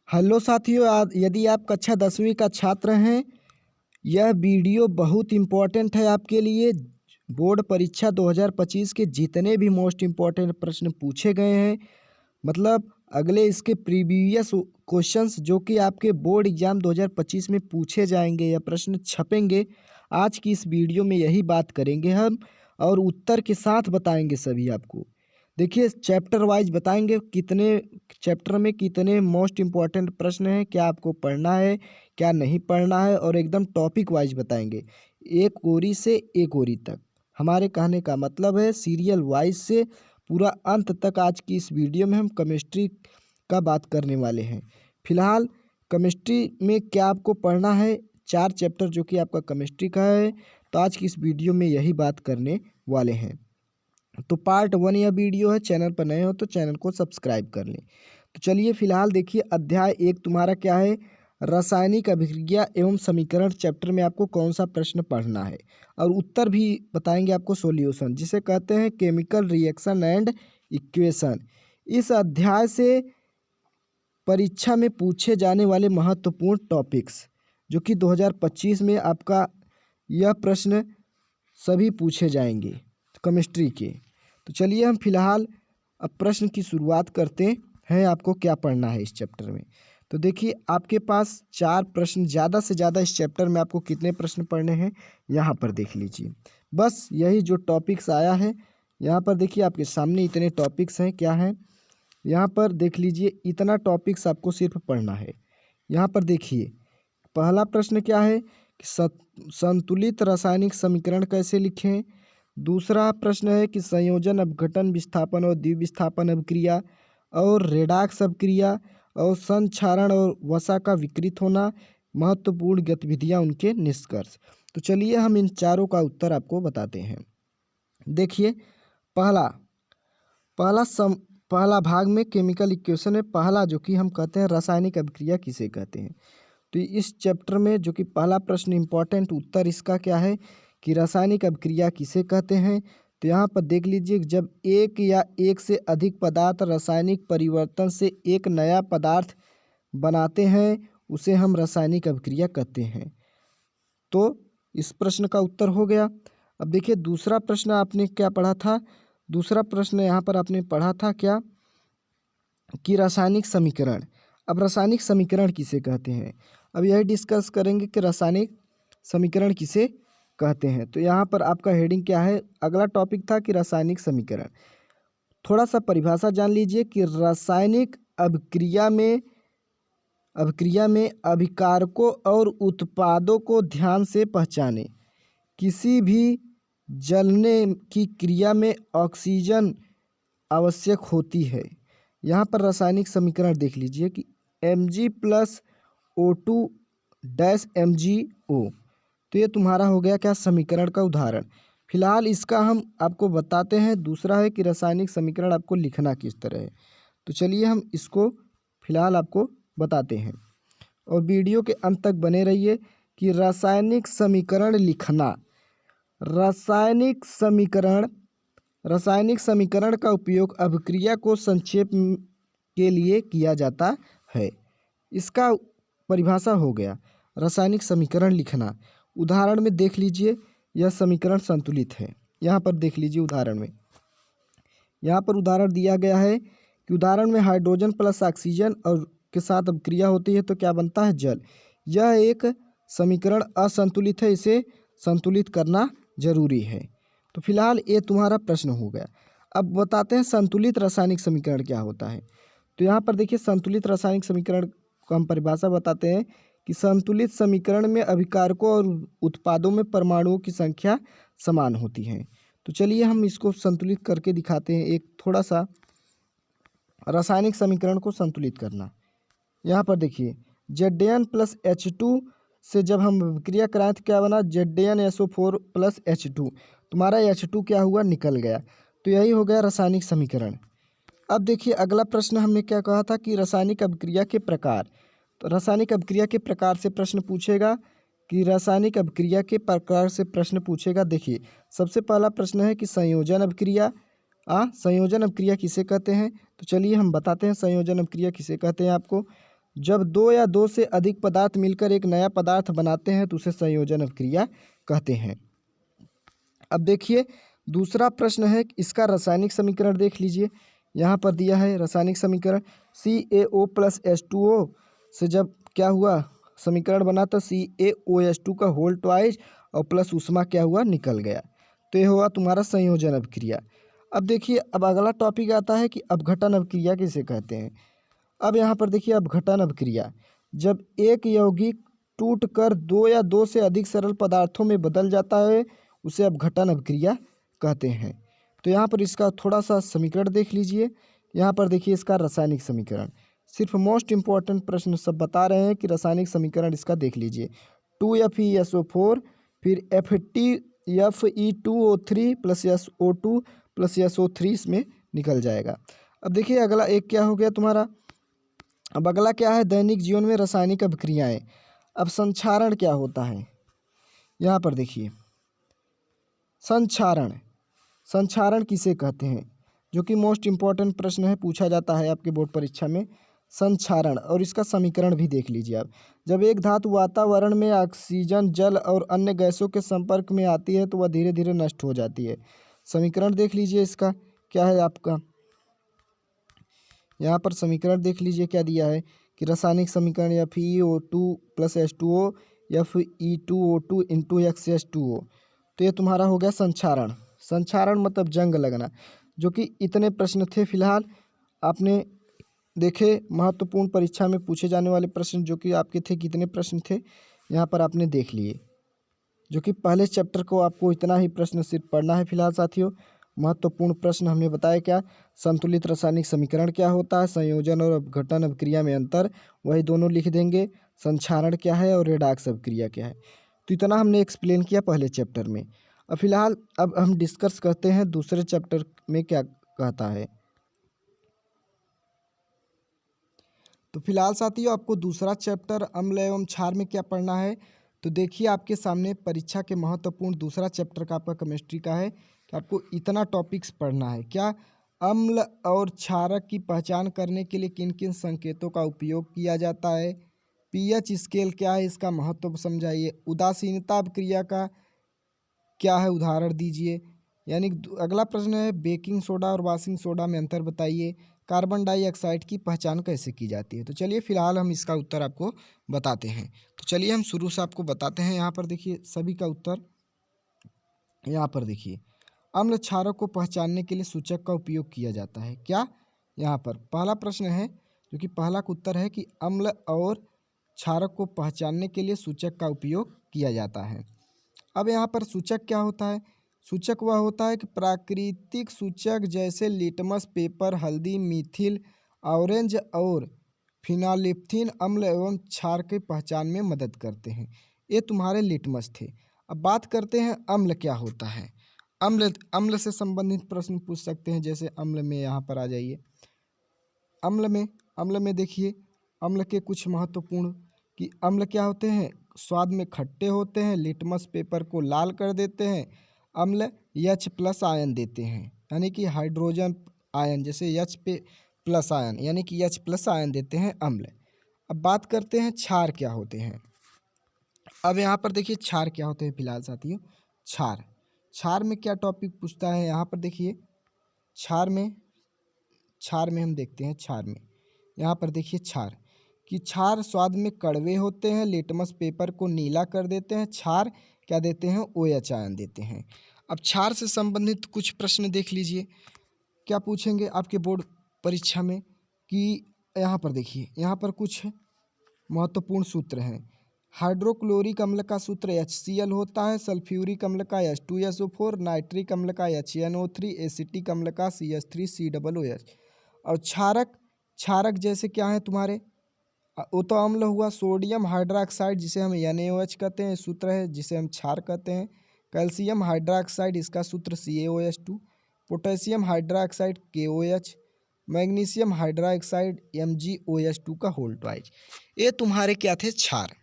Hello साथियों, यदि आप कक्षा 10वीं का छात्र हैं, यह वीडियो बहुत इम्पोर्टेंट है आपके लिए। बोर्ड परीक्षा 2025 के जितने भी मोस्ट इम्पोर्टेंट प्रश्न पूछे गए हैं, मतलब अगले इसके प्रीवियस क्वेश्चंस जो कि आपके बोर्ड एग्जाम 2025 में पूछे जाएंगे या प्रश्न छपेंगे, आज की इस वीडियो में यही बात करेंगे हम और उत्तर के साथ बताएंगे सभी आपको। देखिए, चैप्टर वाइज बताएंगे कितने चैप्टर में कितने मोस्ट इम्पॉर्टेंट प्रश्न हैं, क्या आपको पढ़ना है क्या नहीं पढ़ना है, और एकदम टॉपिक वाइज बताएंगे एक ओरी से एक ओरी तक। हमारे कहने का मतलब है सीरियल वाइज से पूरा अंत तक। आज की इस वीडियो में हम केमिस्ट्री का बात करने वाले हैं। फिलहाल केमिस्ट्री में क्या आपको पढ़ना है, 4 चैप्टर जो कि आपका केमिस्ट्री का है, तो आज की इस वीडियो में यही बात करने वाले हैं। तो पार्ट 1 यह वीडियो है। चैनल पर नए हो तो चैनल को सब्सक्राइब कर लें। तो चलिए फिलहाल देखिए, अध्याय 1 तुम्हारा क्या है, रासायनिक अभिक्रिया एवं समीकरण। चैप्टर में आपको कौन सा प्रश्न पढ़ना है और उत्तर भी बताएंगे आपको, सॉल्यूशन जिसे कहते हैं केमिकल रिएक्शन एंड इक्वेशन। इस अध्याय से परीक्षा में पूछे जाने वाले महत्वपूर्ण टॉपिक्स जो कि 2025 में आपका यह प्रश्न सभी पूछे जाएंगे केमिस्ट्री के। तो चलिए हम फिलहाल अब प्रश्न की शुरुआत करते हैं। आपको क्या पढ़ना है इस चैप्टर में, तो देखिए आपके पास 4 प्रश्न, ज़्यादा से ज़्यादा इस चैप्टर में आपको कितने प्रश्न पढ़ने हैं यहाँ पर देख लीजिए। बस यही जो टॉपिक्स आया है यहाँ पर देखिए, आपके सामने इतने टॉपिक्स हैं। क्या हैं यहाँ पर देख लीजिए, इतना टॉपिक्स आपको सिर्फ पढ़ना है। यहाँ पर देखिए, पहला प्रश्न क्या है कि संतुलित रासायनिक समीकरण कैसे लिखें। दूसरा प्रश्न है कि संयोजन, अपघटन, विस्थापन और द्विविस्थापन अभिक्रिया और रेडॉक्स अभिक्रिया और संक्षारण और वसा का विकृत होना, महत्वपूर्ण गतिविधियां, उनके निष्कर्ष। तो चलिए हम इन चारों का उत्तर आपको बताते हैं। देखिए, पहला पहला भाग में केमिकल इक्वेशन है। पहला जो कि हम कहते हैं रासायनिक अभिक्रिया किसे कहते हैं। तो इस चैप्टर में जो कि पहला प्रश्न इम्पोर्टेंट उत्तर इसका क्या है कि रासायनिक अभिक्रिया किसे कहते हैं। तो यहाँ पर देख लीजिए, जब एक या एक से अधिक पदार्थ रासायनिक परिवर्तन से एक नया पदार्थ बनाते हैं उसे हम रासायनिक अभिक्रिया कहते हैं। तो इस प्रश्न का उत्तर हो गया। अब देखिए, दूसरा प्रश्न आपने क्या पढ़ा था। दूसरा प्रश्न यहाँ पर आपने पढ़ा था क्या कि रासायनिक समीकरण। अब रासायनिक समीकरण किसे कहते हैं, अब यही डिस्कस करेंगे कि रासायनिक समीकरण किसे कहते हैं। तो यहाँ पर आपका हेडिंग क्या है, अगला टॉपिक था कि रासायनिक समीकरण। थोड़ा सा परिभाषा जान लीजिए कि रासायनिक अभिक्रिया में अभिकारकों और उत्पादों को ध्यान से पहचाने। किसी भी जलने की क्रिया में ऑक्सीजन आवश्यक होती है। यहाँ पर रासायनिक समीकरण देख लीजिए कि Mg+O2-MgO। तो ये तुम्हारा हो गया क्या, समीकरण का उदाहरण। फिलहाल इसका हम आपको बताते हैं। दूसरा है कि रासायनिक समीकरण आपको लिखना किस तरह है। तो चलिए हम इसको फिलहाल आपको बताते हैं और वीडियो के अंत तक बने रहिए कि रासायनिक समीकरण लिखना। रासायनिक समीकरण का उपयोग अभिक्रिया को संक्षेप के लिए किया जाता है। इसका परिभाषा हो गया रासायनिक समीकरण लिखना। उदाहरण में देख लीजिए, यह समीकरण संतुलित है। यहाँ पर देख लीजिए उदाहरण में, यहाँ पर उदाहरण दिया गया है कि उदाहरण में हाइड्रोजन प्लस ऑक्सीजन और के साथ अभिक्रिया होती है तो क्या बनता है, जल। यह एक समीकरण असंतुलित है, इसे संतुलित करना जरूरी है। तो फिलहाल ये तुम्हारा प्रश्न हो गया। अब बताते हैं संतुलित रासायनिक समीकरण क्या होता है। तो यहाँ पर देखिए, संतुलित रासायनिक समीकरण को हम परिभाषा बताते हैं कि संतुलित समीकरण में अभिकारकों और उत्पादों में परमाणुओं की संख्या समान होती है। तो चलिए हम इसको संतुलित करके दिखाते हैं। एक थोड़ा सा रासायनिक समीकरण को संतुलित करना। यहाँ पर देखिए, Zn+H2 से जब हम अभिक्रिया कराएं तो क्या बना, ZnSO4+H2। तुम्हारा H2 क्या हुआ, निकल गया। तो यही हो गया रासायनिक समीकरण। अब देखिए, अगला प्रश्न हमने क्या कहा था कि रासायनिक अभिक्रिया के प्रकार। तो रासायनिक अभिक्रिया के प्रकार से प्रश्न पूछेगा कि रासायनिक अभिक्रिया के प्रकार से प्रश्न पूछेगा। देखिए, सबसे पहला प्रश्न है कि संयोजन अभिक्रिया। संयोजन अभिक्रिया किसे कहते हैं। तो चलिए हम बताते हैं संयोजन अभिक्रिया किसे कहते हैं आपको। जब दो या दो से अधिक पदार्थ मिलकर एक नया पदार्थ बनाते हैं तो उसे संयोजन अभिक्रिया कहते हैं। अब देखिए दूसरा प्रश्न है, इसका रासायनिक समीकरण देख लीजिए। यहाँ पर दिया है रासायनिक समीकरण CaO+H2O से जब क्या हुआ समीकरण बना तो CaOH2 का होल ट्वाइस और प्लस ऊष्मा क्या हुआ निकल गया, तो ये हुआ तुम्हारा संयोजन अभिक्रिया। अब देखिए अब अगला टॉपिक आता है कि अपघटन अभिक्रिया किसे कहते हैं। अब यहाँ पर देखिए अपघटन अभिक्रिया, जब एक यौगिक टूटकर दो या दो से अधिक सरल पदार्थों में बदल जाता है उसे अपघटन अभिक्रिया कहते हैं। तो यहाँ पर इसका थोड़ा सा समीकरण देख लीजिए। यहाँ पर देखिए इसका रासायनिक समीकरण, सिर्फ मोस्ट इम्पॉर्टेंट प्रश्न सब बता रहे हैं कि रासायनिक समीकरण इसका देख लीजिए। 2FeSO4 फिर FeTe2O3 plus SO2 plus SO3 इसमें निकल जाएगा। अब देखिए अगला एक क्या हो गया तुम्हारा, अब अगला क्या है दैनिक जीवन में रासायनिक अभिक्रियाएं। अब संक्षारण क्या होता है, यहाँ पर देखिए संक्षारण, संक्षारण किसे कहते हैं, जो कि मोस्ट इम्पॉर्टेंट प्रश्न है, पूछा जाता है आपके बोर्ड परीक्षा में संक्षारण। और इसका समीकरण भी देख लीजिए आप। जब एक धातु वातावरण में ऑक्सीजन जल और अन्य गैसों के संपर्क में आती है तो वह धीरे धीरे नष्ट हो जाती है। समीकरण देख लीजिए इसका क्या है आपका, यहाँ पर समीकरण देख लीजिए क्या दिया है कि रासायनिक समीकरण FeO2+H2O Fe2O2 इंटू XH2O। तो ये तुम्हारा हो गया संक्षारण। संक्षारण मतलब जंग लगना, जो कि इतने प्रश्न थे फिलहाल आपने देखे महत्वपूर्ण परीक्षा में पूछे जाने वाले प्रश्न, जो कि आपके थे कितने प्रश्न थे यहाँ पर आपने देख लिए, जो कि पहले चैप्टर को आपको इतना ही प्रश्न सिर्फ पढ़ना है फिलहाल साथियों। महत्वपूर्ण प्रश्न हमने बताया क्या, संतुलित रासायनिक समीकरण क्या होता है, संयोजन और अपघटन अभिक्रिया में अंतर वही दोनों लिख देंगे, संक्षारण क्या है और रेडॉक्स अभिक्रिया क्या है। तो इतना हमने एक्सप्लेन किया पहले चैप्टर में। अब फिलहाल अब हम डिस्कस करते हैं दूसरे चैप्टर में क्या कहता है। तो फिलहाल साथियों आपको दूसरा चैप्टर अम्ल एवं क्षार में क्या पढ़ना है, तो देखिए आपके सामने परीक्षा के महत्वपूर्ण दूसरा चैप्टर का आपका केमिस्ट्री का है कि आपको इतना टॉपिक्स पढ़ना है क्या, अम्ल और क्षारक की पहचान करने के लिए किन किन संकेतों का उपयोग किया जाता है, पीएच स्केल क्या है इसका महत्व समझाइए, उदासीनता अभिक्रिया का क्या है उदाहरण दीजिए। यानी अगला प्रश्न है बेकिंग सोडा और वॉशिंग सोडा में अंतर बताइए, कार्बन डाइऑक्साइड की पहचान कैसे की जाती है। तो चलिए फिलहाल हम इसका उत्तर आपको बताते हैं। तो चलिए हम शुरू से आपको बताते हैं। यहाँ पर देखिए सभी का उत्तर, यहाँ पर देखिए अम्ल क्षारक को पहचानने के लिए सूचक का उपयोग किया जाता है क्या। यहाँ पर पहला प्रश्न है जो कि पहला का उत्तर है कि अम्ल और क्षारक को पहचानने के लिए सूचक का उपयोग किया जाता है। अब यहाँ पर सूचक क्या होता है, सूचक वह होता है कि प्राकृतिक सूचक जैसे लिटमस पेपर, हल्दी, मीथिल, ऑरेंज और फिनालिफ्थिन अम्ल एवं क्षार की पहचान में मदद करते हैं। ये तुम्हारे लिटमस थे। अब बात करते हैं अम्ल क्या होता है। अम्ल, अम्ल से संबंधित प्रश्न पूछ सकते हैं, जैसे अम्ल में यहाँ पर आ जाइए। अम्ल में देखिए अम्ल के कुछ महत्वपूर्ण कि अम्ल क्या होते हैं, स्वाद में खट्टे होते हैं, लिटमस पेपर को लाल कर देते हैं, अम्ल H+ आयन देते हैं यानी कि हाइड्रोजन आयन, जैसे H+ आयन यानी कि H+ आयन देते हैं अम्ल। अब बात करते हैं क्षार क्या होते हैं। अब यहाँ पर देखिए क्षार क्या होते हैं फिलहाल साथियों, क्षार, क्षार में क्या टॉपिक पूछता है। यहाँ पर देखिए क्षार में हम देखते हैं क्षार में, यहाँ पर देखिए क्षार कि क्षार स्वाद में कड़वे होते हैं, लिटमस पेपर को नीला कर देते हैं, क्षार क्या देते हैं OH आयन देते हैं। अब क्षार से संबंधित कुछ प्रश्न देख लीजिए क्या पूछेंगे आपके बोर्ड परीक्षा में कि यहाँ पर देखिए यहाँ पर कुछ महत्वपूर्ण सूत्र हैं। हाइड्रोक्लोरिक अम्ल का सूत्र HCl होता है, सल्फ्यूरिक अम्ल का H2SO4, नाइट्रिक अम्ल का HNO3, एसिटिक अम्ल का CH3COOH। और क्षारक जैसे क्या है तुम्हारे, वो तो अम्ल हुआ, सोडियम हाइड्रोक्साइड जिसे हम NaOH कहते हैं सूत्र है जिसे हम क्षार कहते हैं, कैल्शियम हाइड्रोक्साइड इसका सूत्र CaOH2, potassium hydroxide KOH, magnesium hydroxide MgOH2 का होल ट्वाइस। ये तुम्हारे क्या थे क्षार,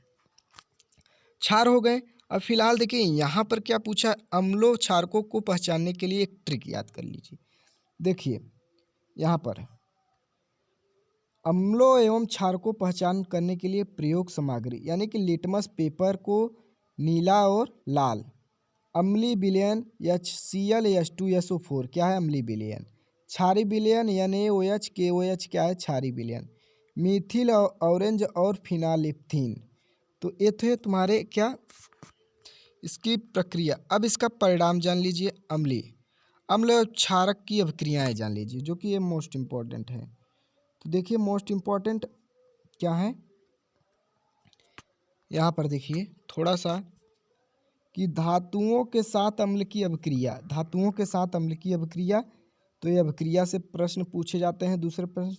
क्षार हो गए। अब फिलहाल देखिए यहाँ पर क्या पूछा, अम्लों क्षारकों को पहचानने के लिए एक ट्रिक याद कर लीजिए। देखिए यहाँ पर अम्लों एवं क्षार को पहचान करने के लिए प्रयोग सामग्री यानी कि लिटमस पेपर को नीला और लाल। अम्लीय विलयन HCl H2SO4 क्या है? अम्लीय विलयन। क्षारीय विलयन NaOH KOH क्या है? क्षारीय विलयन। मीथिल ऑरेंज और फिनालिप्थीन, तो ये थे तुम्हारे क्या इसकी प्रक्रिया। अब इसका परिणाम जान लीजिए। अम्लीय अम्ल और क्षारक की अभिक्रियाएं जान लीजिए, जो कि ये मोस्ट इम्पॉर्टेंट है। तो देखिए मोस्ट इम्पॉर्टेंट क्या है यहाँ पर देखिए थोड़ा सा कि धातुओं के साथ अम्ल की अभिक्रिया, धातुओं के साथ अम्ल की अभिक्रिया। तो ये अभिक्रिया से प्रश्न पूछे जाते हैं। दूसरे प्रश्न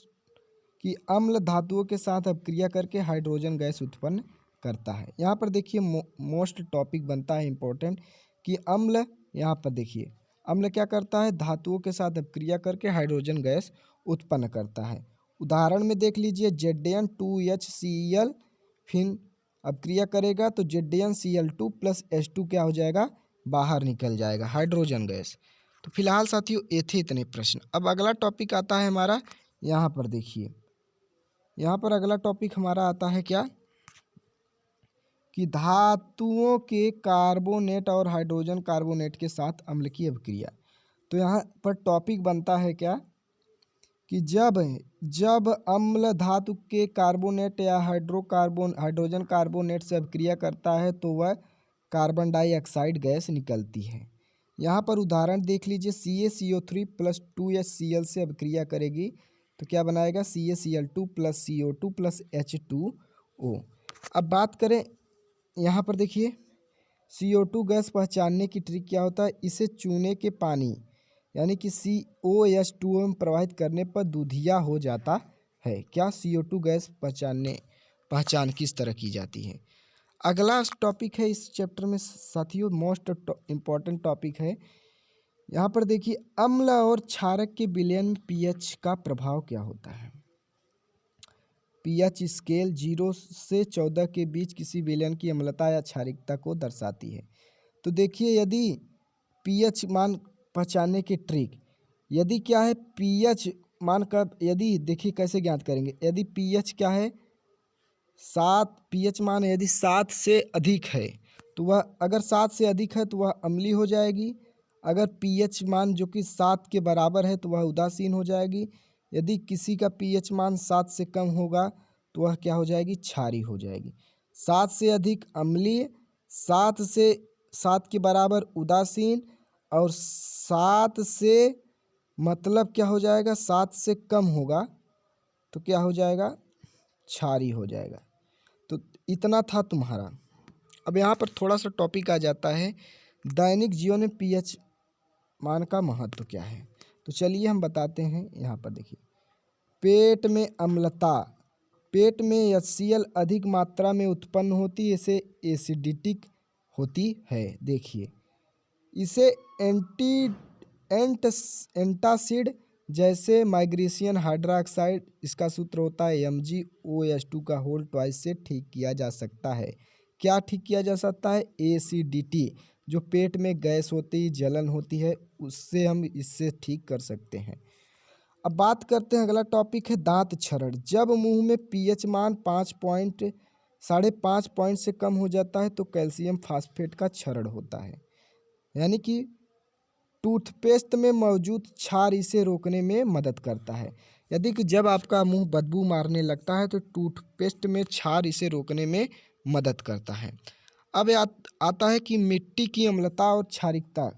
कि अम्ल धातुओं के साथ अभिक्रिया करके हाइड्रोजन गैस उत्पन्न करता है। यहाँ पर देखिए मोस्ट टॉपिक बनता है इम्पोर्टेंट कि अम्ल, यहाँ पर देखिए अम्ल क्या करता है? धातुओं के साथ अभिक्रिया करके हाइड्रोजन गैस उत्पन्न करता है। उदाहरण में देख लीजिए Zn2HCl, फिर अभिक्रिया करेगा तो ZnCl2 + H2 क्या हो जाएगा? बाहर निकल जाएगा हाइड्रोजन गैस। तो फिलहाल साथियों ये थे इतने प्रश्न। अब अगला टॉपिक आता है हमारा, यहाँ पर देखिए यहाँ पर अगला टॉपिक हमारा आता है क्या कि धातुओं के कार्बोनेट और हाइड्रोजन कार्बोनेट के साथ अम्ल की अभिक्रिया। तो यहाँ पर टॉपिक बनता है क्या कि जब अम्ल धातु के कार्बोनेट या हाइड्रोजन कार्बोनेट से अभिक्रिया करता है तो वह कार्बन डाइऑक्साइड गैस निकलती है। यहाँ पर उदाहरण देख लीजिए CaCO3 + 2HCl से अभिक्रिया करेगी तो क्या बनाएगा? CaCl2 + CO2 + H2O। अब बात करें यहाँ पर देखिए CO2 गैस पहचानने की ट्रिक क्या होता है? इसे चूने के पानी यानी कि COH2O में प्रवाहित करने पर दूधिया हो जाता है। क्या? CO2 गैस पहचान किस तरह की जाती है। अगला टॉपिक है इस चैप्टर में साथियों, मोस्ट इम्पॉर्टेंट टॉपिक है। यहाँ पर देखिए अम्ल और क्षारक के विलयन में pH का प्रभाव क्या होता है। pH स्केल 0 से 14 के बीच किसी विलयन की अम्लता या क्षारिकता को दर्शाती है। तो देखिए यदि pH मान पहचानने की ट्रिक, यदि क्या है pH मान का, यदि देखिए कैसे ज्ञात करेंगे। यदि pH क्या है 7, pH मान यदि 7 से अधिक है तो वह, अगर 7 से अधिक है तो वह अम्लीय हो जाएगी। अगर pH मान जो कि 7 के बराबर है तो वह उदासीन हो जाएगी। यदि किसी का pH मान 7 से कम होगा तो वह क्या हो जाएगी? क्षारीय हो जाएगी। 7 से अधिक अम्लीय, 7 के बराबर उदासीन, और 7 से मतलब क्या हो जाएगा? 7 से कम होगा तो क्या हो जाएगा? क्षारीय हो जाएगा। तो इतना था तुम्हारा। अब यहाँ पर थोड़ा सा टॉपिक आ जाता है दैनिक जीवन में pH मान का महत्व क्या है। तो चलिए हम बताते हैं। यहाँ पर देखिए पेट में अम्लता, पेट में HCl अधिक मात्रा में उत्पन्न होती है, इसे एसिडिटिक होती है। देखिए इसे एंटासिड जैसे मैग्नीशियम हाइड्रोक्साइड, इसका सूत्र होता है MgOH2 से ठीक किया जा सकता है। क्या ठीक किया जा सकता है? एसिडिटी, जो पेट में गैस होती है, जलन होती है, उससे हम इससे ठीक कर सकते हैं। अब बात करते हैं, अगला टॉपिक है दांत क्षरण। जब मुंह में pH मान 5.5 पॉइंट से कम हो जाता है तो कैल्शियम फास्फेट का क्षरण होता है, यानी कि टूथपेस्ट में मौजूद क्षार इसे रोकने में मदद करता है। यदि कि जब आपका मुंह बदबू मारने लगता है तो टूथपेस्ट में क्षार इसे रोकने में मदद करता है। अब आता है कि मिट्टी की अम्लता और क्षारिकता।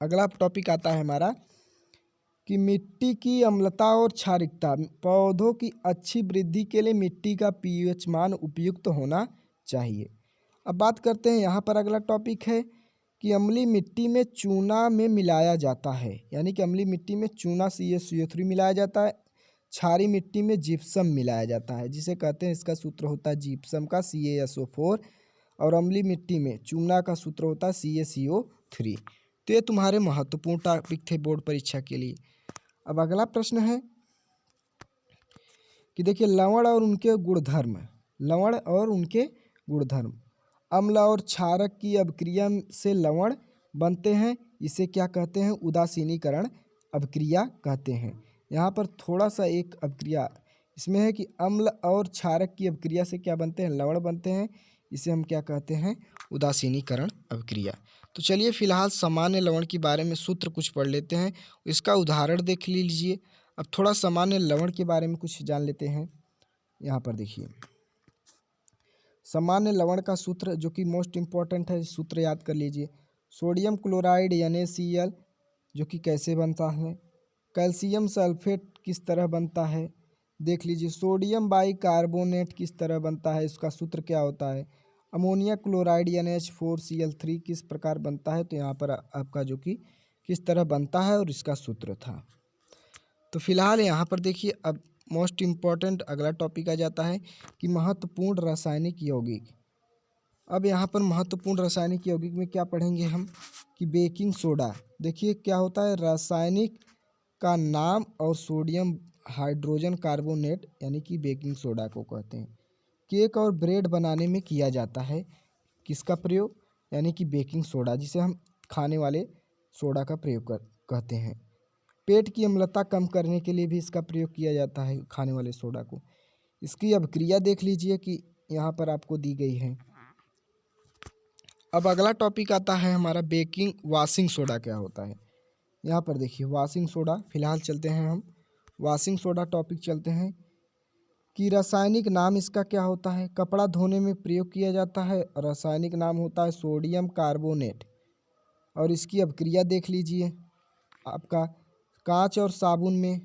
अगला टॉपिक आता है हमारा कि मिट्टी की अम्लता और क्षारिकता। पौधों की अच्छी वृद्धि के लिए मिट्टी का pH मान उपयुक्त होना चाहिए। अब बात करते हैं, यहाँ पर अगला टॉपिक है कि अम्लीय मिट्टी में चूना में मिलाया जाता है, यानी कि अम्लीय मिट्टी में चूना CaCO3 मिलाया जाता है। क्षारीय मिट्टी में जिप्सम मिलाया जाता है, जिसे कहते हैं, इसका सूत्र होता है जिप्सम का CaSO4, और अम्लीय मिट्टी में चूना का सूत्र होता है CaCO3। तो ये तुम्हारे महत्वपूर्ण टॉपिक थे बोर्ड परीक्षा के लिए। अब अगला प्रश्न है कि देखिए लवण और उनके गुणधर्म। लवण और उनके गुणधर्म। अम्ल और क्षारक की अभिक्रिया से लवण बनते हैं, इसे क्या कहते हैं? उदासीनीकरण अभिक्रिया कहते हैं। यहाँ पर थोड़ा सा एक अभिक्रिया इसमें है कि अम्ल और क्षारक की अभिक्रिया से क्या बनते हैं, लवण बनते हैं। इसे हम क्या कहते हैं, उदासीनीकरण अभिक्रिया। तो चलिए फिलहाल सामान्य लवण के बारे में सूत्र कुछ पढ़ लेते हैं, इसका उदाहरण देख लीजिए। अब थोड़ा सामान्य लवण के बारे में कुछ जान लेते हैं। यहाँ पर देखिए सामान्य लवण का सूत्र जो कि मोस्ट इम्पॉर्टेंट है, सूत्र याद कर लीजिए। सोडियम क्लोराइड NaCl जो कि कैसे बनता है, कैल्शियम सल्फेट किस तरह बनता है, देख लीजिए। सोडियम बाइकार्बोनेट किस तरह बनता है, इसका सूत्र क्या होता है। अमोनिया क्लोराइड NH4Cl3 किस प्रकार बनता है, तो यहाँ पर आपका जो कि किस तरह बनता है और इसका सूत्र था। तो फिलहाल यहाँ पर देखिए अब मोस्ट इम्पॉर्टेंट अगला टॉपिक आ जाता है कि महत्वपूर्ण रासायनिक यौगिक। अब यहाँ पर महत्वपूर्ण रासायनिक यौगिक में क्या पढ़ेंगे हम कि बेकिंग सोडा। देखिए क्या होता है, रासायनिक का नाम और सोडियम हाइड्रोजन कार्बोनेट यानी कि बेकिंग सोडा को कहते हैं। केक और ब्रेड बनाने में किया जाता है किसका प्रयोग, यानी कि बेकिंग सोडा, जिसे हम खाने वाले सोडा का प्रयोग कहते हैं। पेट की अम्लता कम करने के लिए भी इसका प्रयोग किया जाता है खाने वाले सोडा को। इसकी अभिक्रिया देख लीजिए कि यहाँ पर आपको दी गई है। अब अगला टॉपिक आता है हमारा बेकिंग वॉशिंग सोडा क्या होता है। यहाँ पर देखिए वॉशिंग सोडा, फिलहाल चलते हैं हम वॉशिंग सोडा टॉपिक चलते हैं कि रासायनिक नाम इसका क्या होता है। कपड़ा धोने में प्रयोग किया जाता है, रासायनिक नाम होता है सोडियम कार्बोनेट। और इसकी अभिक्रिया देख लीजिए आपका कांच और साबुन में,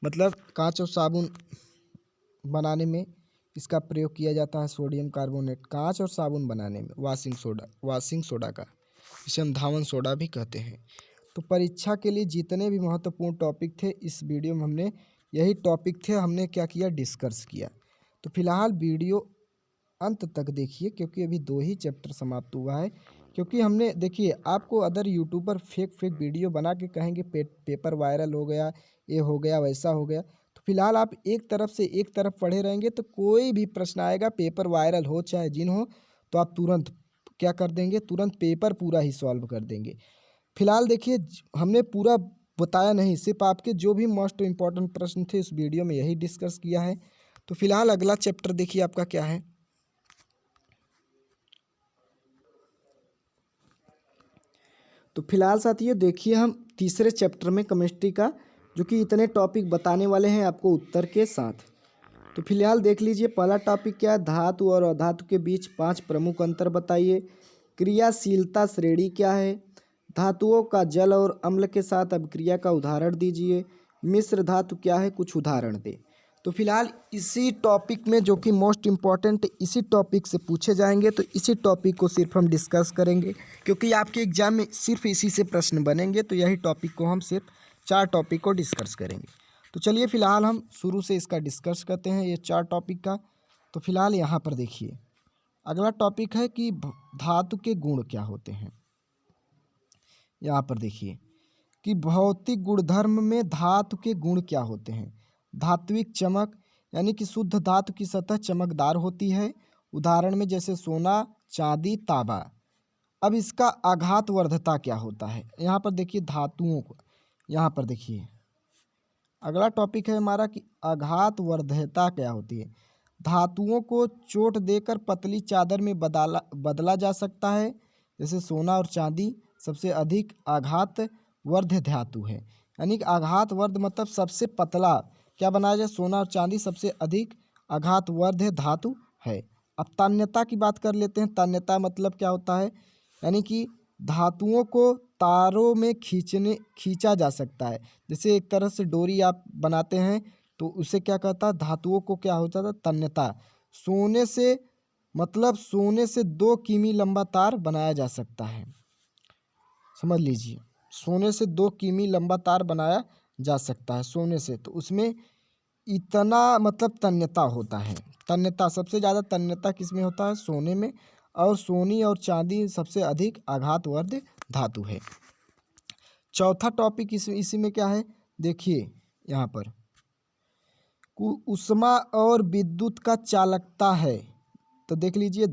मतलब कांच और साबुन बनाने में इसका प्रयोग किया जाता है सोडियम कार्बोनेट, कांच और साबुन बनाने में वॉशिंग सोडा का, इसे हम धावन सोडा भी कहते हैं। तो परीक्षा के लिए जितने भी महत्वपूर्ण टॉपिक थे इस वीडियो में हमने यही टॉपिक थे, हमने क्या किया, डिस्कस किया। तो फिलहाल वीडियो अंत तक देखिए क्योंकि अभी 2 ही चैप्टर समाप्त हुआ है। क्योंकि हमने देखिए आपको अदर यूट्यूबर फेक वीडियो बना के कहेंगे पेपर वायरल हो गया, ये हो गया, वैसा हो गया। तो फिलहाल आप एक तरफ से एक तरफ पढ़े रहेंगे तो कोई भी प्रश्न आएगा, पेपर वायरल हो चाहे जिन हो, तो आप तुरंत क्या कर देंगे, तुरंत पेपर पूरा ही सॉल्व कर देंगे। फिलहाल देखिए हमने पूरा बताया नहीं, सिर्फ आपके जो भी मोस्ट इम्पॉर्टेंट प्रश्न थे इस वीडियो में यही डिस्कस किया है। तो फिलहाल अगला चैप्टर देखिए आपका क्या है। तो फिलहाल साथियों देखिए हम तीसरे चैप्टर में केमिस्ट्री का जो कि इतने टॉपिक बताने वाले हैं आपको उत्तर के साथ। तो फिलहाल देख लीजिए पहला टॉपिक क्या है, धातु और अधातु के बीच 5 प्रमुख अंतर बताइए। क्रियाशीलता श्रेणी क्या है, धातुओं का जल और अम्ल के साथ अभिक्रिया का उदाहरण दीजिए। मिश्र धातु क्या है, कुछ उदाहरण दे। तो फिलहाल इसी टॉपिक में जो कि मोस्ट इम्पॉर्टेंट इसी टॉपिक से पूछे जाएंगे, तो इसी टॉपिक को सिर्फ हम डिस्कस करेंगे क्योंकि आपके एग्जाम में सिर्फ इसी से प्रश्न बनेंगे। तो यही टॉपिक को हम सिर्फ 4 टॉपिक को डिस्कस करेंगे। तो चलिए फिलहाल हम शुरू से इसका डिस्कस करते हैं ये 4 टॉपिक का। तो फिलहाल यहाँ पर देखिए अगला टॉपिक है कि धातु के गुण क्या होते हैं। यहाँ पर देखिए कि भौतिक गुणधर्म में धातु के गुण क्या होते हैं। धात्विक चमक यानी कि शुद्ध धातु की सतह चमकदार होती है, उदाहरण में जैसे सोना, चांदी, तांबा। अब इसका आघातवर्धता क्या होता है, यहाँ पर देखिए धातुओं को, यहाँ पर देखिए अगला टॉपिक है हमारा कि आघातवर्धता क्या होती है। धातुओं को चोट देकर पतली चादर में बदला जा सकता है, जैसे सोना और चांदी सबसे अधिक आघातवर्ध धातु है। यानी कि आघातवर्ध मतलब सबसे पतला क्या बनाया जाए, सोना और चांदी सबसे अधिक आघातवर्ध धातु है। अब तन्यता की बात कर लेते हैं। तन्यता मतलब क्या होता है, यानी कि धातुओं को तारों में खींचा जा सकता है। जैसे एक तरह से डोरी आप बनाते हैं तो उसे क्या कहता है, धातुओं को क्या होता था, तन्यता। सोने से मतलब सोने से 2 किमी लंबा तार बनाया जा सकता है, समझ लीजिए। सोने से 2 किमी लंबा तार बनाया जा सकता है सोने से, तो उसमें इतना मतलब तन्यता होता है। तन्यता सबसे ज़्यादा तन्यता किस में होता है, सोने में। और सोनी और चांदी सबसे अधिक आघातवर्ध धातु है। चौथा टॉपिक इसी में क्या है, देखिए यहाँ पर ऊष्मा और विद्युत का चालकता है। तो देख लीजिए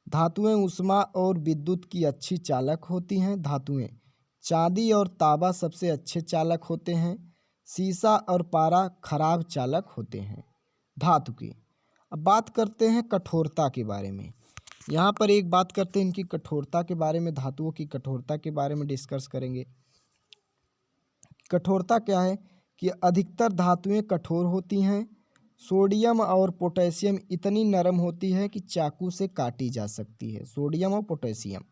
धातुएं ऊष्मा और विद्युत की अच्छी चालक होती हैं। धातुएं चांदी और तांबा सबसे अच्छे चालक होते हैं। सीसा और पारा खराब चालक होते हैं। धातु के। अब बात करते हैं कठोरता के बारे में। यहाँ पर एक बात करते हैं इनकी कठोरता के बारे में, धातुओं की कठोरता के बारे में डिस्कस करेंगे। कठोरता क्या है कि अधिकतर धातुएं कठोर होती हैं। सोडियम और पोटेशियम इतनी नरम होती है कि चाकू से काटी जा सकती है, सोडियम और पोटेशियम।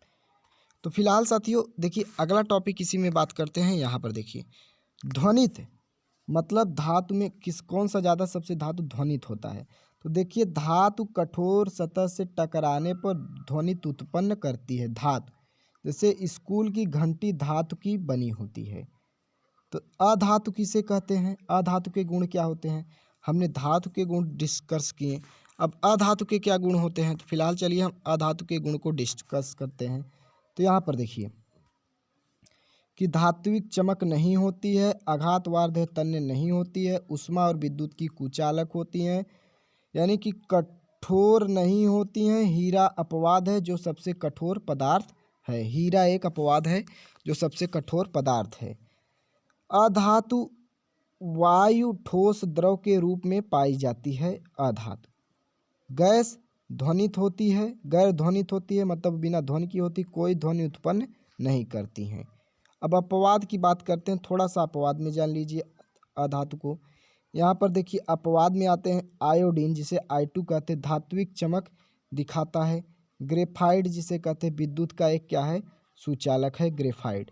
तो फिलहाल साथियों देखिए अगला टॉपिक इसी में बात करते हैं। यहाँ पर देखिए ध्वनित मतलब धातु में कौन सा ज़्यादा सबसे धातु ध्वनित होता है। तो देखिए धातु कठोर सतह से टकराने पर ध्वनित उत्पन्न करती है। धातु जैसे स्कूल की घंटी धातु की बनी होती है। तो अधातु किसे कहते हैं, अधातु के गुण क्या होते हैं, हमने धातु के गुण डिस्कस किए। अब अधातु के क्या गुण होते हैं, तो फिलहाल चलिए हम अधातु के गुण को डिस्कस करते हैं। तो यहाँ पर देखिए कि धात्विक चमक नहीं होती है, आघातवार्ध तन्य नहीं होती है, ऊष्मा और विद्युत की कुचालक होती हैं, यानी कि कठोर नहीं होती हैं। हीरा अपवाद है जो सबसे कठोर पदार्थ है। हीरा एक अपवाद है जो सबसे कठोर पदार्थ है। अधातु वायु ठोस द्रव के रूप में पाई जाती है। अधातु गैस ध्वनित होती है, गैर ध्वनित होती है मतलब बिना ध्वनि की होती, कोई ध्वनि उत्पन्न नहीं करती हैं। अब अपवाद की बात करते हैं, थोड़ा सा अपवाद में जान लीजिए अधातु को। यहाँ पर देखिए अपवाद में आते हैं आयोडीन जिसे I2 कहते हैं, धात्विक चमक दिखाता है। ग्रेफाइट जिसे कहते हैं विद्युत का एक क्या है, सुचालक है ग्रेफाइट।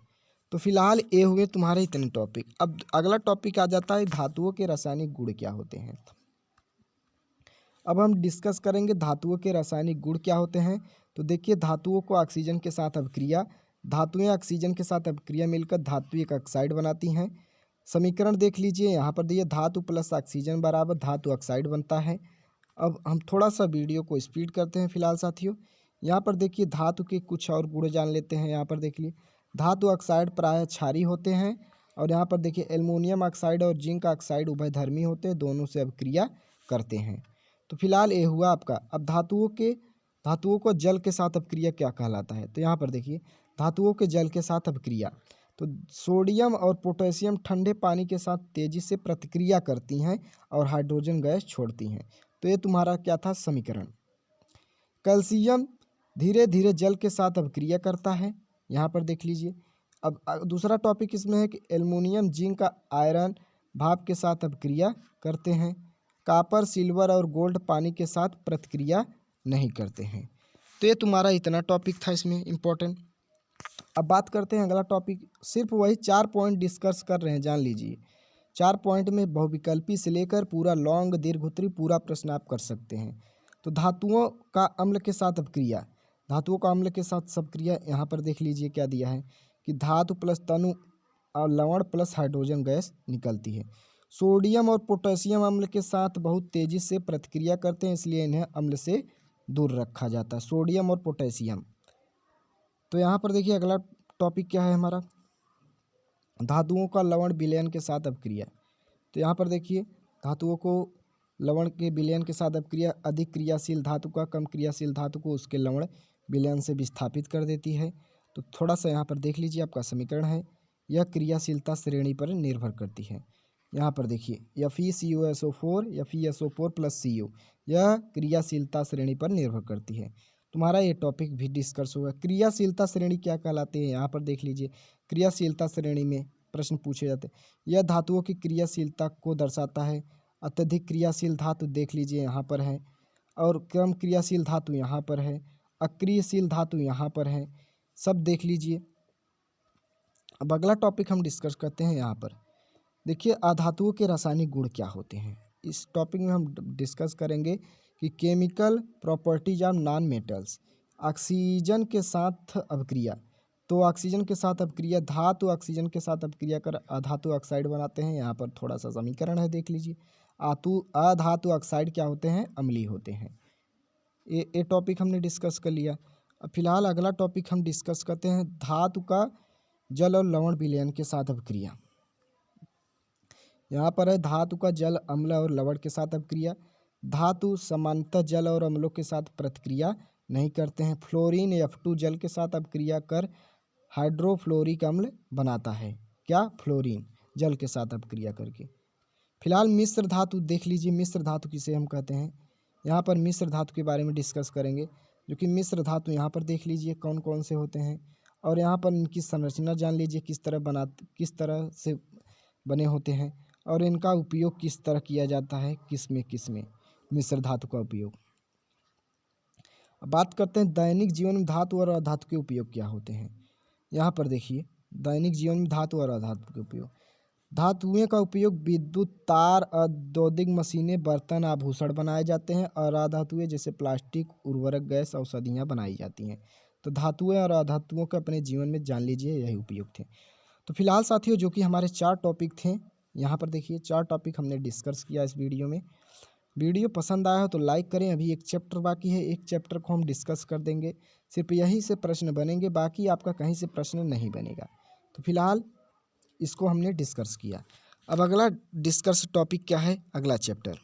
तो फिलहाल ये हुए तुम्हारे इतने टॉपिक। अब अगला टॉपिक आ जाता है धातुओं के रासायनिक गुण क्या होते हैं। अब हम डिस्कस करेंगे धातुओं के रासायनिक गुण क्या होते हैं। तो देखिए धातुओं को ऑक्सीजन के साथ अभिक्रिया, धातुएं ऑक्सीजन के साथ अभिक्रिया मिलकर धात्विक ऑक्साइड बनाती हैं। समीकरण देख लीजिए, यहाँ पर दिए धातु प्लस ऑक्सीजन बराबर धातु ऑक्साइड बनता है। अब हम थोड़ा सा वीडियो को स्पीड करते हैं फिलहाल साथियों। यहाँ पर देखिए धातु के कुछ और गुण जान लेते हैं। यहाँ पर देख लीजिए धातु ऑक्साइड प्रायः क्षारीय होते हैं। और यहाँ पर देखिए एल्युमिनियम ऑक्साइड और जिंक ऑक्साइड उभयधर्मी होते हैं, दोनों से अभिक्रिया करते हैं। तो फिलहाल ये हुआ आपका। अब धातुओं को जल के साथ अभिक्रिया क्या कहलाता है। तो यहाँ पर देखिए धातुओं के जल के साथ अभिक्रिया, तो सोडियम और पोटेशियम ठंडे पानी के साथ तेजी से प्रतिक्रिया करती हैं और हाइड्रोजन गैस छोड़ती हैं। तो ये तुम्हारा क्या था समीकरण। कैल्शियम धीरे धीरे जल के साथ अभिक्रिया करता है, यहाँ पर देख लीजिए। अब दूसरा टॉपिक इसमें है कि एल्युमिनियम जिंक का आयरन भाप के साथ अभिक्रिया करते हैं। कॉपर सिल्वर और गोल्ड पानी के साथ प्रतिक्रिया नहीं करते हैं। तो ये तुम्हारा इतना टॉपिक था इसमें इम्पोर्टेंट। अब बात करते हैं अगला टॉपिक, सिर्फ वही 4 पॉइंट डिस्कस कर रहे हैं, जान लीजिए। 4 पॉइंट में बहुविकल्पी से लेकर पूरा लॉन्ग दीर्घोत्तरी पूरा प्रश्न आप कर सकते हैं। तो धातुओं का अम्ल के साथ अपक्रिया, धातुओं का अम्ल के साथ अपक्रिया यहाँ पर देख लीजिए क्या दिया है कि धातु प्लस तनु और लवण प्लस हाइड्रोजन गैस निकलती है। सोडियम और पोटेशियम अम्ल के साथ बहुत तेजी से प्रतिक्रिया करते हैं, इसलिए इन्हें अम्ल से दूर रखा जाता है, सोडियम और पोटेशियम। तो यहाँ पर देखिए अगला टॉपिक क्या है हमारा, धातुओं का लवण विलयन के साथ अपक्रिया। तो यहाँ पर देखिए धातुओं को लवण के विलयन के साथ अपक्रिया अधिक क्रियाशील धातु का कम क्रियाशील धातु को उसके लवण विलयन से विस्थापित कर देती है। तो थोड़ा सा यहाँ पर देख लीजिए आपका समीकरण है, यह क्रियाशीलता श्रेणी पर निर्भर करती है। यहाँ पर देखिए FeCuSO4 FeSO4 प्लस CO, यह क्रियाशीलता श्रेणी पर निर्भर करती है। तुम्हारा ये टॉपिक भी डिस्कस होगा। क्रियाशीलता श्रेणी क्या कहलाती है, यहाँ पर देख लीजिए। क्रियाशीलता श्रेणी में प्रश्न पूछे जाते हैं, यह धातुओं की क्रियाशीलता को दर्शाता है। अत्यधिक क्रियाशील धातु देख लीजिए यहाँ पर है, और कम क्रियाशील धातु यहाँ पर है, अक्रियशील धातु यहाँ पर है, सब देख लीजिए। अब अगला टॉपिक हम डिस्कस करते हैं। यहाँ पर देखिए अधातुओं के रासायनिक गुण क्या होते हैं। इस टॉपिक में हम डिस्कस करेंगे कि chemical properties of non metals, oxygen के साथ अभिक्रिया। तो ऑक्सीजन के साथ अभिक्रिया, धातु ऑक्सीजन के साथ अभिक्रिया कर अधातु ऑक्साइड बनाते हैं। यहाँ पर थोड़ा सा समीकरण है देख लीजिए। अधातु ऑक्साइड क्या होते हैं, अम्लीय होते हैं। ये टॉपिक हमने डिस्कस कर लिया। अब फिलहाल अगला टॉपिक हम डिस्कस करते हैं धातु का जल और लवण विलयन के साथ अभिक्रिया। यहाँ पर है धातु का जल अम्ल और लवण के साथ अभिक्रिया। धातु सामान्यतः जल और अम्लों के साथ प्रतिक्रिया नहीं करते हैं। फ्लोरीन F2 जल के साथ अभिक्रिया कर हाइड्रोफ्लोरिक अम्ल बनाता है। क्या, फ्लोरीन। जल के साथ अपक्रिया करके। फिलहाल मिश्र धातु देख लीजिए, मिश्र धातु किसे हम कहते हैं। यहाँ पर मिश्र धातु के बारे में डिस्कस करेंगे, जो कि मिश्र धातु यहाँ पर देख लीजिए कौन कौन से होते हैं, और यहाँ पर इनकी संरचना जान लीजिए किस तरह से बने होते हैं, और इनका उपयोग किस तरह किया जाता है, किस में मिश्र धातु का उपयोग। अब बात करते हैं दैनिक जीवन में धातु और अधातु के उपयोग क्या होते हैं। यहाँ पर देखिए दैनिक जीवन में धातु और अधातु के उपयोग। धातुओं का उपयोग विद्युत तार, औद्योगिक मशीनें, बर्तन, आभूषण बनाए जाते हैं, और अधातुएं जैसे प्लास्टिक, उर्वरक, गैस, औषधियाँ बनाई जाती हैं। तो धातुएं और अधातुओं का अपने जीवन में जान लीजिए यही उपयोग थे। तो फिलहाल साथियों जो कि हमारे 4 टॉपिक थे, यहाँ पर देखिए 4 टॉपिक हमने डिस्कस किया इस वीडियो में। वीडियो पसंद आया हो तो लाइक करें। अभी एक चैप्टर बाकी है, एक चैप्टर को हम डिस्कस कर देंगे, सिर्फ यहीं से प्रश्न बनेंगे, बाकी आपका कहीं से प्रश्न नहीं बनेगा। तो फिलहाल इसको हमने डिस्कस किया। अब अगला डिस्कस टॉपिक क्या है, अगला चैप्टर।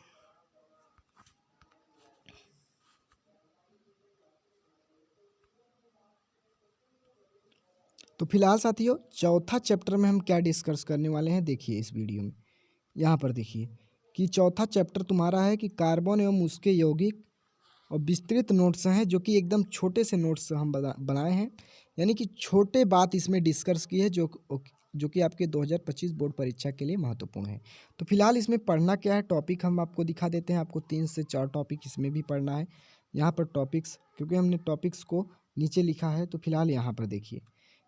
तो फिलहाल साथियों चौथा चैप्टर में हम क्या डिस्कस करने वाले हैं, देखिए इस वीडियो में। यहाँ पर देखिए कि चौथा चैप्टर तुम्हारा है कि कार्बन एवं उसके यौगिक, और विस्तृत नोट्स हैं जो कि एकदम छोटे से नोट्स हम बनाए हैं, यानी कि छोटे बात इसमें डिस्कस की है जो कि आपके 2025 बोर्ड परीक्षा के लिए महत्वपूर्ण है। तो फिलहाल इसमें पढ़ना क्या है, टॉपिक हम आपको दिखा देते हैं। आपको 3 से 4 टॉपिक इसमें भी पढ़ना है। यहाँ पर टॉपिक्स, क्योंकि हमने टॉपिक्स को नीचे लिखा है, तो फिलहाल यहाँ पर देखिए,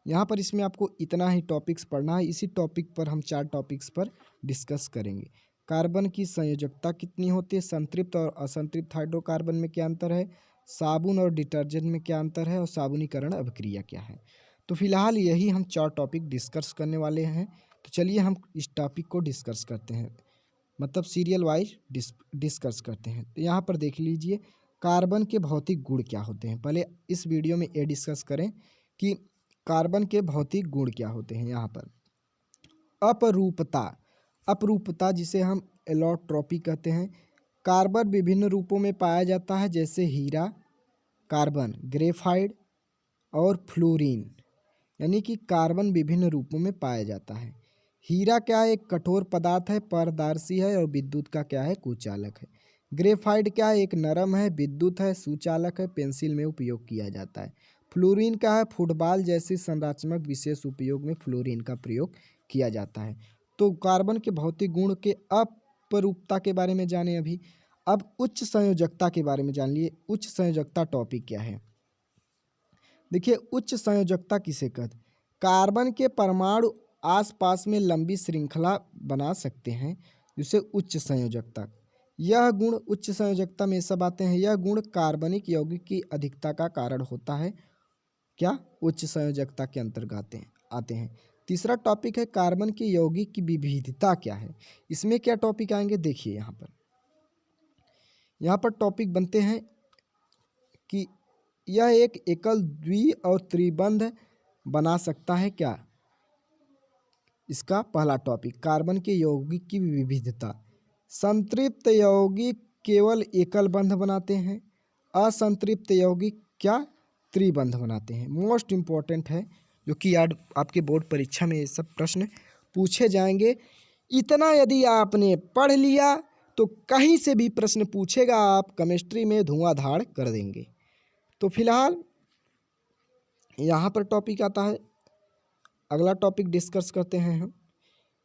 यहाँ पर इसमें आपको इतना ही टॉपिक्स पढ़ना है। इसी टॉपिक पर हम 4 टॉपिक्स पर डिस्कस करेंगे। कार्बन की संयोजकता कितनी होती है, संतृप्त और असंतृप्त हाइड्रोकार्बन में क्या अंतर है, साबुन और डिटर्जेंट में क्या अंतर है, और साबुनीकरण अभिक्रिया क्या है। तो फिलहाल यही हम 4 टॉपिक डिस्कस करने वाले हैं। तो चलिए हम इस टॉपिक को डिस्कस करते हैं, मतलब सीरियल वाइज डिस्कस करते हैं। तो यहाँ पर देख लीजिए कार्बन के भौतिक गुण क्या होते हैं। पहले इस वीडियो में ये डिस्कस करें कि कार्बन के भौतिक गुण क्या होते हैं। यहाँ पर अपरूपता जिसे हम एलोट्रॉपी कहते हैं। कार्बन विभिन्न रूपों में पाया जाता है, जैसे हीरा, कार्बन, ग्रेफाइट और फ्लोरीन, यानी कि कार्बन विभिन्न रूपों में पाया जाता है। हीरा क्या है, एक कठोर पदार्थ है, पारदर्शी है और विद्युत का क्या है, कुचालक है। ग्रेफाइट क्या है, एक नरम है, विद्युत है, सुचालक है, पेंसिल में उपयोग किया जाता है। फ्लोरीन क्या है, फुटबॉल जैसी संरचनात्मक विशेष उपयोग में फ्लोरीन का प्रयोग किया जाता है। तो कार्बन के भौतिक गुण के अपरूपता के बारे में जाने अभी। अब उच्च संयोजकता के बारे में जान लिए। उच्च संयोजकता टॉपिक क्या है, देखिए उच्च संयोजकता किसे कहते, कार्बन के परमाणु आसपास में लंबी श्रृंखला बना सकते हैं, जिसे उच्च संयोजकता। यह गुण उच्च संयोजकता में सब आते हैं। यह गुण कार्बनिक यौगिक की अधिकता का कारण होता है, क्या, उच्च संयोजकता के अंतर्गत आते हैं। तीसरा टॉपिक है कार्बन की यौगिक की विविधता क्या है। इसमें क्या टॉपिक आएंगे, देखिए यहाँ पर टॉपिक बनते हैं कि यह एक एकल, द्वि और त्रिबंध बना सकता है, क्या, इसका पहला टॉपिक कार्बन के यौगिक की विविधता। संतृप्त यौगिक केवल एकल बंध बनाते हैं, असंतृप्त यौगिक क्या, त्रिबंध बनाते हैं। मोस्ट इम्पॉर्टेंट है, जो कि आपके बोर्ड परीक्षा में ये सब प्रश्न पूछे जाएंगे। इतना यदि आपने पढ़ लिया तो कहीं से भी प्रश्न पूछेगा, आप केमिस्ट्री में धुआंधार कर देंगे। तो फिलहाल यहाँ पर टॉपिक आता है, अगला टॉपिक डिस्कस करते हैं हम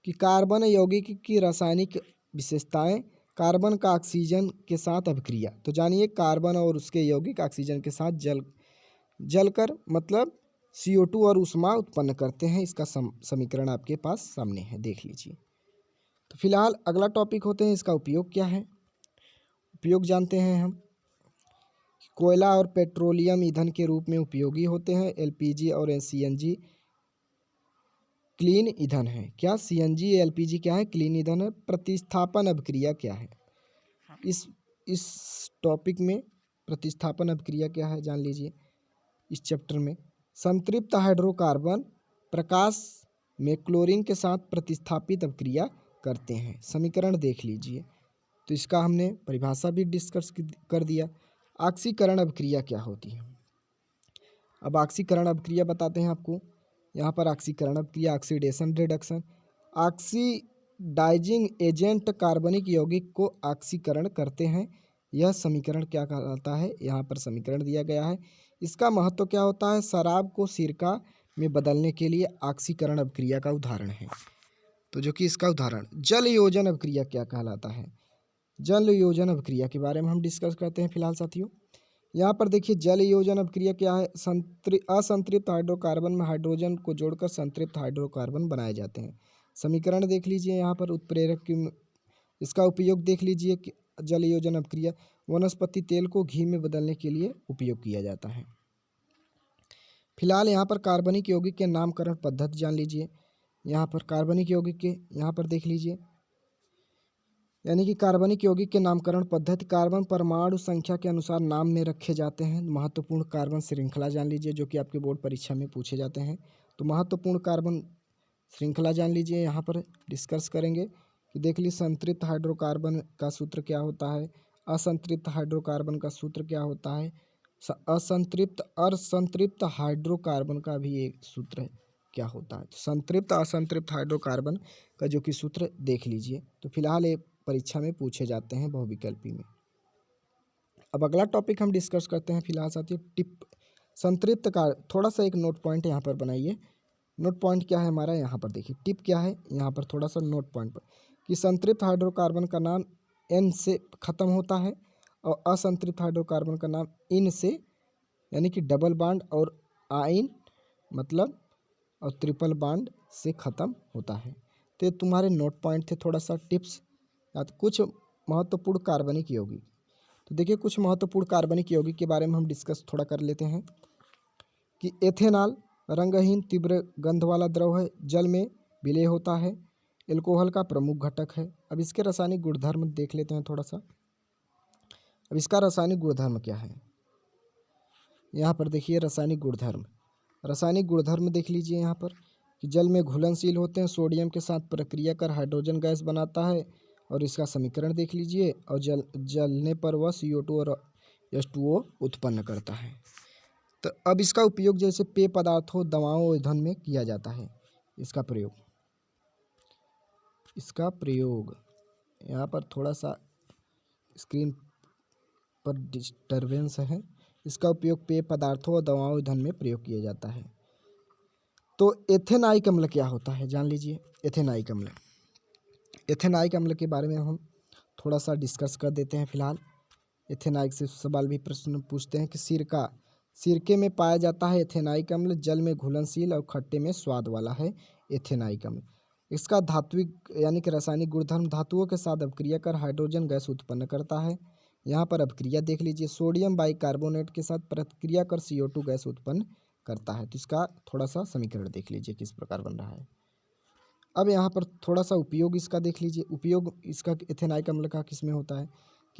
कि कार्बन यौगिक की रासायनिक विशेषताएं। कार्बन का ऑक्सीजन के साथ अभिक्रिया। तो जानिए कार्बन और उसके यौगिक ऑक्सीजन के साथ जलकर मतलब CO2 और ऊष्मा उत्पन्न करते हैं। इसका समीकरण आपके पास सामने है, देख लीजिए। तो फिलहाल अगला टॉपिक होते हैं, इसका उपयोग क्या है। उपयोग जानते हैं हम, कोयला और पेट्रोलियम ईंधन के रूप में उपयोगी होते हैं। LPG और CNG क्लीन ईंधन है, क्या, CNG LPG क्या है, क्लीन ईंधन है। प्रतिस्थापन अभिक्रिया क्या है, इस टॉपिक में प्रतिस्थापन अभिक्रिया क्या है जान लीजिए इस चैप्टर में। संतृप्त हाइड्रोकार्बन प्रकाश में क्लोरीन के साथ प्रतिस्थापित अभिक्रिया करते हैं। समीकरण देख लीजिए। तो इसका हमने परिभाषा भी डिस्कस कर दिया। ऑक्सीकरण अभिक्रिया क्या होती है। अब ऑक्सीकरण अभिक्रिया बताते हैं आपको। यहाँ पर ऑक्सीकरण अभिक्रिया, ऑक्सीडेशन रिडक्शन। ऑक्सीडाइजिंग एजेंट कार्बनिक यौगिक को ऑक्सीकरण करते हैं। यह समीकरण क्या कहलाता है? यहाँ पर समीकरण दिया गया है। इसका महत्व क्या होता है? शराब को सिरका में बदलने के लिए ऑक्सीकरण अभिक्रिया का उदाहरण है। तो जो कि इसका उदाहरण जल योजन अभिक्रिया क्या कहलाता है? जल योजन अभिक्रिया के बारे में हम डिस्कस करते हैं फिलहाल साथियों। यहाँ पर देखिए जल योजन अभिक्रिया क्या है? असंतृप्त हाइड्रोकार्बन में हाइड्रोजन को जोड़कर संतृप्त हाइड्रोकार्बन बनाए जाते हैं। समीकरण देख लीजिए यहाँ पर उत्प्रेरक की इसका उपयोग देख लीजिए कि जल योजन अभिक्रिया वनस्पति तेल को घी में बदलने के लिए उपयोग किया जाता है। फिलहाल यहाँ पर कार्बनिक यौगिक के नामकरण पद्धति जान लीजिए। यहाँ पर कार्बनिक यौगिक के यहाँ पर देख लीजिए, यानी कि कार्बनिक यौगिक के नामकरण पद्धति कार्बन परमाणु संख्या के अनुसार नाम में रखे जाते हैं। महत्वपूर्ण कार्बन श्रृंखला जान लीजिए, जो कि आपके बोर्ड परीक्षा में पूछे जाते हैं। तो महत्वपूर्ण कार्बन श्रृंखला जान लीजिए, यहाँ पर डिस्कस करेंगे कि देख लीजिए संतृप्त हाइड्रोकार्बन का सूत्र क्या होता है, असंतृप्त हाइड्रोकार्बन का सूत्र क्या होता है, असंतृप्त और संतृप्त हाइड्रोकार्बन का भी एक सूत्र क्या होता है। तो संतृप्त असंतृप्त हाइड्रोकार्बन का जो कि सूत्र देख लीजिए। तो फिलहाल ये परीक्षा में पूछे जाते हैं बहुविकल्पी में। अब अगला टॉपिक हम डिस्कस करते हैं फिलहाल साथियों टिप संतृप्त का। थोड़ा सा एक नोट पॉइंट यहाँ पर बनाइए। नोट पॉइंट क्या है हमारा? यहाँ पर देखिए टिप क्या है, यहाँ पर थोड़ा सा नोट पॉइंट पर कि संतृप्त हाइड्रोकार्बन का नाम एन से ख़त्म होता है और असंतृप्त हाइड्रोकार्बन का नाम इन से, यानी कि डबल बॉन्ड और आइन मतलब और ट्रिपल बॉन्ड से ख़त्म होता है। तो ये तुम्हारे नोट पॉइंट थे, थोड़ा सा टिप्स या तो कुछ महत्वपूर्ण कार्बनिक यौगिक। तो देखिए कुछ महत्वपूर्ण कार्बनिक यौगिक के बारे में हम डिस्कस थोड़ा कर लेते हैं कि एथेनॉल रंगहीन तीव्र गंध वाला द्रव है, जल में विलय होता है, एल्कोहल का प्रमुख घटक है। अब इसके रासायनिक गुणधर्म देख लेते हैं थोड़ा सा। अब इसका रासायनिक गुणधर्म क्या है? यहाँ पर देखिए रासायनिक गुणधर्म देख लीजिए यहाँ पर कि जल में घुलनशील होते हैं, सोडियम के साथ प्रक्रिया कर हाइड्रोजन गैस बनाता है और इसका समीकरण देख लीजिए और जलने पर वह CO2 और H2O उत्पन्न करता है। तो अब इसका उपयोग जैसे पेय पदार्थों, दवाओं और ईंधन में किया जाता है। इसका प्रयोग यहाँ पर थोड़ा सा स्क्रीन पर डिस्टरबेंस है। इसका उपयोग पेय पदार्थों और दवाओं ईंधन में प्रयोग किया जाता है। तो एथेनाइक अम्ल क्या होता है जान लीजिए। एथेनाइक अम्ल के बारे में हम थोड़ा सा डिस्कस कर देते हैं फिलहाल। एथेनाइक से सवाल भी प्रश्न पूछते हैं कि सिरके में पाया जाता है एथेनाइक अम्ल, जल में घुलनशील और खट्टे में स्वाद वाला है एथेनाइक अम्ल। इसका धात्विक यानी कि रासायनिक गुणधर्म धातुओं के साथ अभिक्रिया कर हाइड्रोजन गैस उत्पन्न करता है। यहाँ पर अभिक्रिया देख लीजिए, सोडियम बाइकार्बोनेट के साथ प्रतिक्रिया कर CO2 गैस उत्पन्न करता है। तो इसका थोड़ा सा समीकरण देख लीजिए किस प्रकार बन रहा है। अब यहाँ पर थोड़ा सा उपयोग इसका देख लीजिए। उपयोग इसका एथेनाइक अम्ल का किस में होता है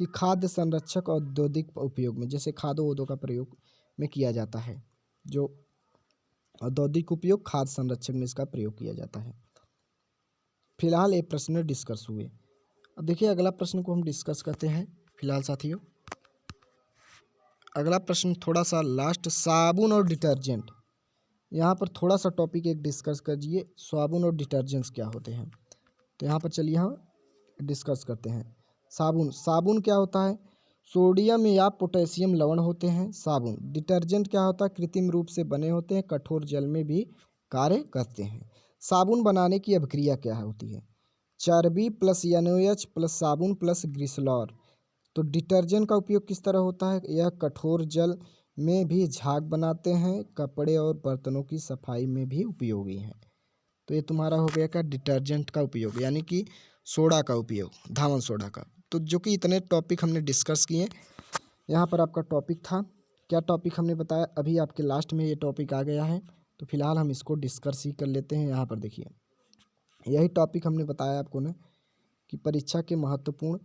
कि खाद्य संरक्षक औद्योगिक उपयोग में, जैसे खादों उद्योग का प्रयोग में किया जाता है। जो औद्योगिक उपयोग खाद्य संरक्षक में इसका प्रयोग किया जाता है। फिलहाल ये प्रश्न डिस्कस हुए। अब देखिए अगला प्रश्न को हम डिस्कस करते हैं फिलहाल साथियों। अगला प्रश्न थोड़ा सा लास्ट, साबुन और डिटर्जेंट। यहाँ पर थोड़ा सा टॉपिक एक डिस्कस करिए, साबुन और डिटर्जेंट्स क्या होते हैं। तो यहाँ पर चलिए हम डिस्कस करते हैं। साबुन क्या होता है? सोडियम या पोटेशियम लवण होते हैं साबुन। डिटर्जेंट क्या होता है? कृत्रिम रूप से बने होते हैं, कठोर जल में भी कार्य करते हैं। साबुन बनाने की अभिक्रिया क्या होती है? चर्बी प्लस NaOH प्लस साबुन प्लस ग्लिसरॉल। तो डिटर्जेंट का उपयोग किस तरह होता है? यह कठोर जल में भी झाग बनाते हैं, कपड़े और बर्तनों की सफाई में भी उपयोगी हैं। तो ये तुम्हारा हो गया क्या? डिटर्जेंट का उपयोग, यानी कि सोडा का उपयोग, धावन सोडा का। तो जो कि इतने टॉपिक हमने डिस्कस किए। यहाँ पर आपका टॉपिक था, क्या टॉपिक हमने बताया, अभी आपके लास्ट में ये टॉपिक आ गया है। तो फिलहाल हम इसको डिस्कस ही कर लेते हैं। यहाँ पर देखिए यही टॉपिक हमने बताया आपको ना कि परीक्षा के महत्वपूर्ण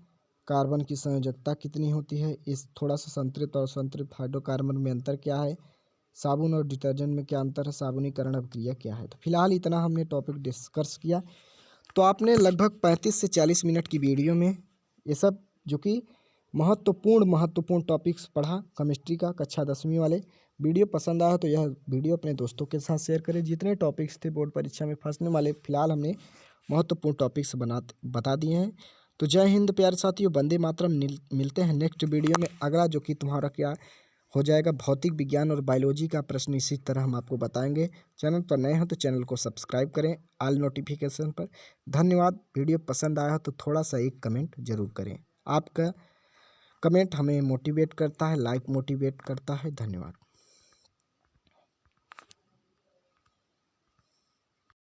कार्बन की संयोजकता कितनी होती है, इस थोड़ा सा संतृप्त और संतृप्त हाइड्रोकार्बन में अंतर क्या है, साबुन और डिटर्जेंट में क्या अंतर है, साबुनीकरण अभिक्रिया क्या है। तो फिलहाल इतना हमने टॉपिक डिस्कस किया। तो आपने लगभग 35 से 40 मिनट की वीडियो में ये सब जो कि महत्वपूर्ण टॉपिक्स पढ़ा केमिस्ट्री का कक्षा 10वीं वाले। वीडियो पसंद आया तो यह वीडियो अपने दोस्तों के साथ शेयर करें। जितने टॉपिक्स थे बोर्ड परीक्षा में फंसने वाले, फिलहाल हमने महत्वपूर्ण टॉपिक्स बता दिए हैं। तो जय हिंद प्यारे साथियों, वंदे मातरम। मिलते हैं नेक्स्ट वीडियो में। अगला जो कि तुम्हारा क्या हो जाएगा, भौतिक विज्ञान और बायोलॉजी का प्रश्न इसी तरह हम आपको बताएंगे। चैनल पर नए हैं तो चैनल को सब्सक्राइब करें ऑल नोटिफिकेशन पर। धन्यवाद। वीडियो पसंद आया तो थोड़ा सा एक कमेंट जरूर करें। आपका कमेंट हमें मोटिवेट करता है, लाइक मोटिवेट करता है। धन्यवाद।